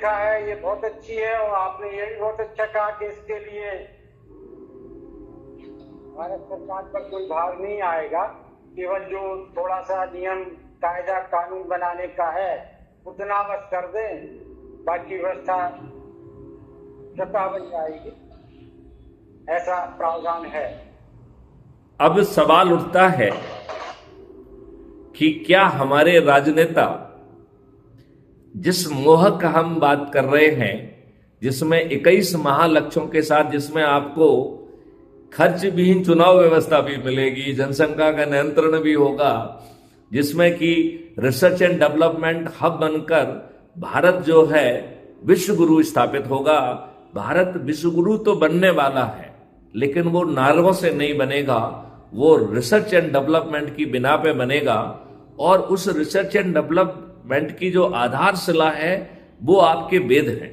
रूपरेखा है ये बहुत अच्छी है, और आपने ये भी बहुत अच्छा कहा कि इसके लिए भारत सरकार पर कोई भार नहीं आएगा, केवल जो थोड़ा सा नियम कायदा कानून बनाने का है उतना बस कर दें, बाकी व्यवस्था स्वतः बन जाएगी, ऐसा प्रावधान है। अब सवाल उठता है कि क्या हमारे राजनेता जिस मोह का हम बात कर रहे हैं, जिसमें 21 महालक्ष्यों के साथ, जिसमें आपको खर्च विहीन चुनाव व्यवस्था भी मिलेगी, जनसंख्या का नियंत्रण भी होगा, जिसमें कि रिसर्च एंड डेवलपमेंट हब बनकर भारत जो है विश्व गुरु स्थापित होगा। भारत विश्व गुरु तो बनने वाला है, लेकिन वो नारों से नहीं बनेगा, वो रिसर्च एंड डेवलपमेंट की बिना पे बनेगा। और उस रिसर्च एंड डेवलपमेंट की जो आधारशिला है वो आपके वेद हैं।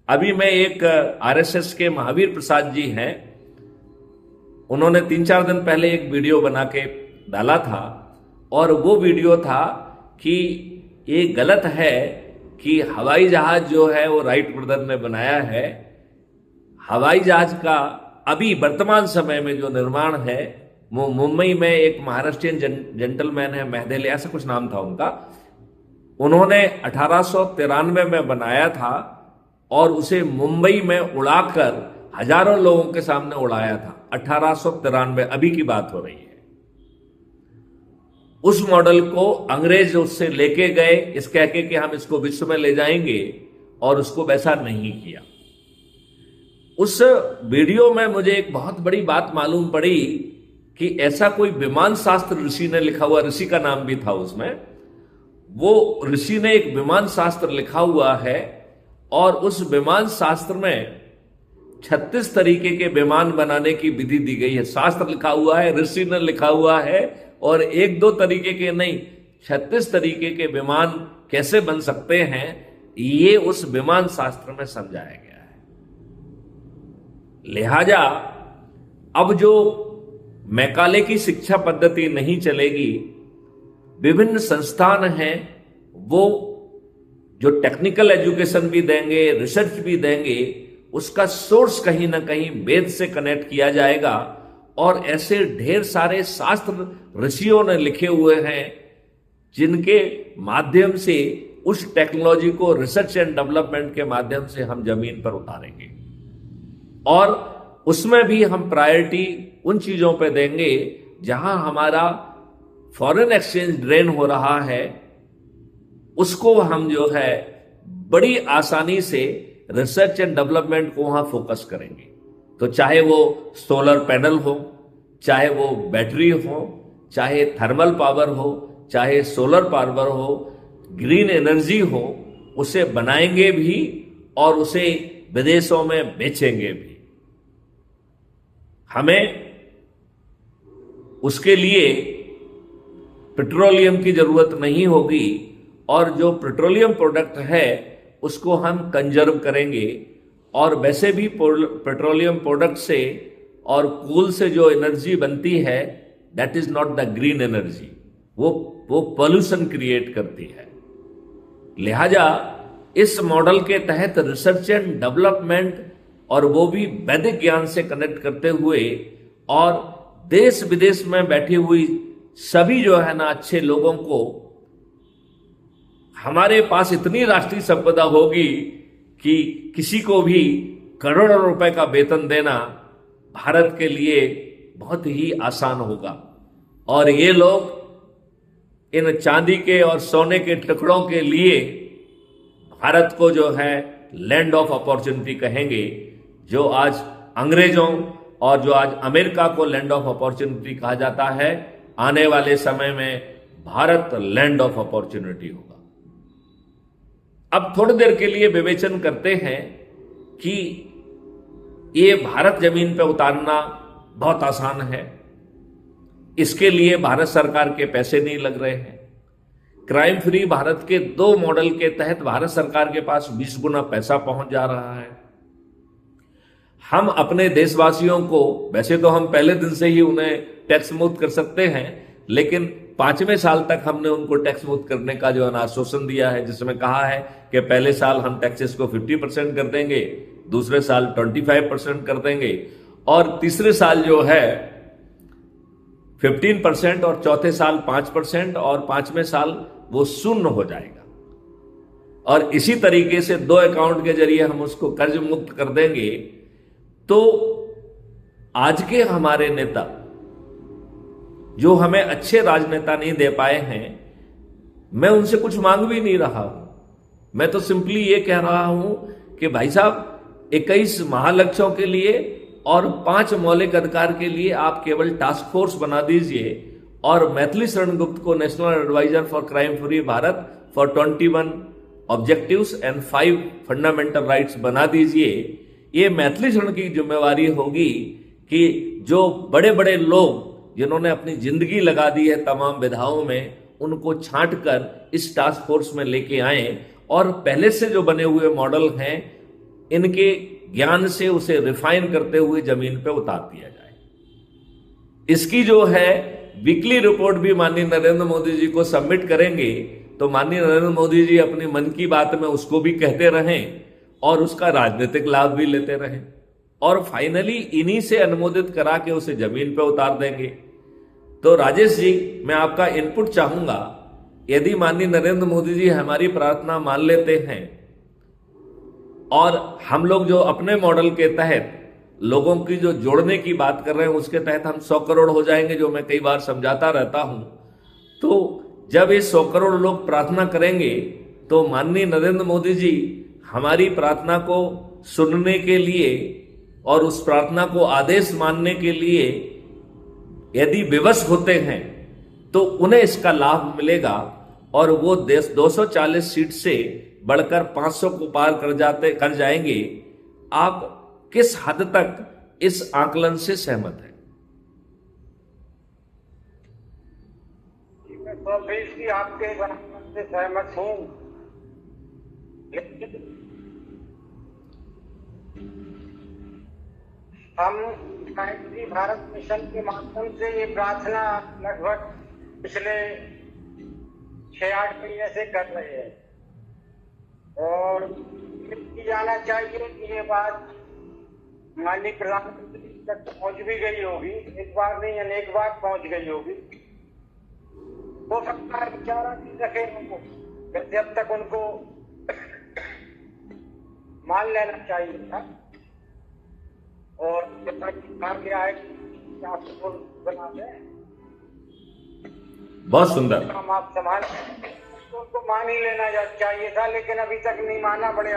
अभी मैं एक आरएसएस के महावीर प्रसाद जी हैं, उन्होंने 3-4 दिन पहले एक वीडियो बना के डाला था, और वो वीडियो था कि ये गलत है कि हवाई जहाज जो है वो राइट ब्रदर ने बनाया है। हवाई जहाज का अभी वर्तमान समय में जो निर्माण है वो मुंबई में एक महाराष्ट्रियन जेंटलमैन है, मेहदेले ऐसा कुछ नाम था उनका, उन्होंने 1893 में बनाया था और उसे मुंबई में उड़ाकर हजारों लोगों के सामने उड़ाया था। 1893 अभी की बात हो रही है। उस मॉडल को अंग्रेज उससे लेके गए इस कह के कि हम इसको विश्व में ले जाएंगे, और उसको वैसा नहीं किया। उस वीडियो में मुझे एक बहुत बड़ी बात मालूम पड़ी कि ऐसा कोई विमान शास्त्र ऋषि ने लिखा हुआ, ऋषि का नाम भी था उसमें, वो ऋषि ने एक विमान शास्त्र लिखा हुआ है, और उस विमान शास्त्र में 36 तरीके के विमान बनाने की विधि दी गई है। शास्त्र लिखा हुआ है, ऋषि ने लिखा हुआ है, और 1-2 तरीके के नहीं, 36 तरीके के विमान कैसे बन सकते हैं ये उस विमान शास्त्र में समझाया गया है। लिहाजा अब जो मैकाले की शिक्षा पद्धति नहीं चलेगी, विभिन्न संस्थान हैं वो जो टेक्निकल एजुकेशन भी देंगे, रिसर्च भी देंगे, उसका सोर्स कहीं ना कहीं वेद से कनेक्ट किया जाएगा। और ऐसे ढेर सारे शास्त्र ऋषियों ने लिखे हुए हैं जिनके माध्यम से उस टेक्नोलॉजी को रिसर्च एंड डेवलपमेंट के माध्यम से हम जमीन पर उतारेंगे, और उसमें भी हम प्रायोरिटी उन चीजों पे देंगे जहां हमारा फॉरेन एक्सचेंज ड्रेन हो रहा है, उसको हम जो है बड़ी आसानी से रिसर्च एंड डेवलपमेंट को वहां फोकस करेंगे। तो चाहे वो सोलर पैनल हो, चाहे वो बैटरी हो, चाहे थर्मल पावर हो, चाहे सोलर पावर हो, ग्रीन एनर्जी हो, उसे बनाएंगे भी और उसे विदेशों में बेचेंगे भी। हमें उसके लिए पेट्रोलियम की जरूरत नहीं होगी, और जो पेट्रोलियम प्रोडक्ट है उसको हम कंजर्व करेंगे। और वैसे भी पेट्रोलियम प्रोडक्ट से और कोल से जो एनर्जी बनती है that is not the green energy, वो पॉल्यूशन क्रिएट करती है। लिहाजा इस मॉडल के तहत रिसर्च एंड डेवलपमेंट, और वो भी वैदिक ज्ञान से कनेक्ट करते हुए, और देश विदेश में बैठी हुई सभी जो है ना अच्छे लोगों को, हमारे पास इतनी राष्ट्रीय संपदा होगी कि किसी को भी करोड़ों रुपए का वेतन देना भारत के लिए बहुत ही आसान होगा। और ये लोग इन चांदी के और सोने के टुकड़ों के लिए भारत को जो है लैंड ऑफ अपॉर्चुनिटी कहेंगे, जो आज अंग्रेजों और जो आज अमेरिका को लैंड ऑफ अपॉर्चुनिटी कहा जाता है, आने वाले समय में भारत लैंड ऑफ अपॉर्चुनिटी होगा। अब थोड़ी देर के लिए विवेचन करते हैं कि ये भारत जमीन पर उतारना बहुत आसान है, इसके लिए भारत सरकार के पैसे नहीं लग रहे हैं। क्राइम फ्री भारत के 2 मॉडल के तहत भारत सरकार के पास 20 गुना पैसा पहुंच जा रहा है। हम अपने देशवासियों को, वैसे तो हम पहले दिन से ही उन्हें टैक्स मुक्त कर सकते हैं, लेकिन 5वें साल तक हमने उनको टैक्स मुक्त करने का जो है आश्वासन दिया है, जिसमें कहा है कि पहले साल हम टैक्सेस को 50% कर देंगे, दूसरे साल 25% कर देंगे, और तीसरे साल जो है 15% और चौथे साल 5% और 5वें साल वो शून्य हो जाएगा। और इसी तरीके से 2 अकाउंट के जरिए हम उसको कर्ज मुक्त कर देंगे। तो आज के हमारे नेता जो हमें अच्छे राजनेता नहीं दे पाए हैं, मैं उनसे कुछ मांग भी नहीं रहा हूं। मैं तो सिंपली ये कह रहा हूं कि भाई साहब 21 महालक्ष्यों के लिए और 5 मौलिक अधिकार के लिए आप केवल टास्क फोर्स बना दीजिए और मैथिली शरण गुप्त को national adviser for crime free Bharat for 21 objectives and 5 fundamental rights बना दीजिए। ये मैथिली शरण की जिम्मेवारी होगी कि जो बड़े बड़े लोग जिन्होंने अपनी जिंदगी लगा दी है तमाम विधाओं में, उनको छांट कर इस टास्क फोर्स में लेके आए और पहले से जो बने हुए मॉडल हैं इनके ज्ञान से उसे रिफाइन करते हुए जमीन पे उतार दिया जाए। इसकी जो है वीकली रिपोर्ट भी माननीय नरेंद्र मोदी जी को सबमिट करेंगे, तो माननीय नरेंद्र मोदी जी अपनी मन की बात में उसको भी कहते रहें और उसका राजनीतिक लाभ भी लेते रहें, और फाइनली इन्हीं से अनुमोदित करा के उसे जमीन पे उतार देंगे। तो राजेश जी, मैं आपका इनपुट चाहूंगा, यदि माननीय नरेंद्र मोदी जी हमारी प्रार्थना मान लेते हैं और हम लोग जो अपने मॉडल के तहत लोगों की जो जोड़ने की बात कर रहे हैं उसके तहत हम 100 करोड़ हो जाएंगे, जो मैं कई बार समझाता रहता हूं, तो जब ये 100 करोड़ लोग प्रार्थना करेंगे तो माननीय नरेंद्र मोदी जी हमारी प्रार्थना को सुनने के लिए और उस प्रार्थना को आदेश मानने के लिए यदि विवश होते हैं तो उन्हें इसका लाभ मिलेगा और वो 240 सीट से बढ़कर 500 को पार कर जाएंगे। आप किस हद तक इस आकलन से सहमत हैं? मैं 100% आपके बात से सहमत हूं, लेकिन हम गायत्री भारत मिशन के माध्यम से ये प्रार्थना लगभग पिछले 6-8 महीने से कर रहे हैं, और जाना चाहिए कि ये बात माननीय प्रधानमंत्री तक पहुंच भी गई होगी, एक बार नहीं अनेक बार पहुंच गई होगी। हो सकता है विचारा नहीं रखे उनको, वैसे अब तक उनको मान लेना चाहिए था, और जैसा कि कहा गया है बना दें, बहुत सुंदर, हम आप संभाल तो उनको मान ही लेना चाहिए था, लेकिन अभी तक नहीं माना। बड़े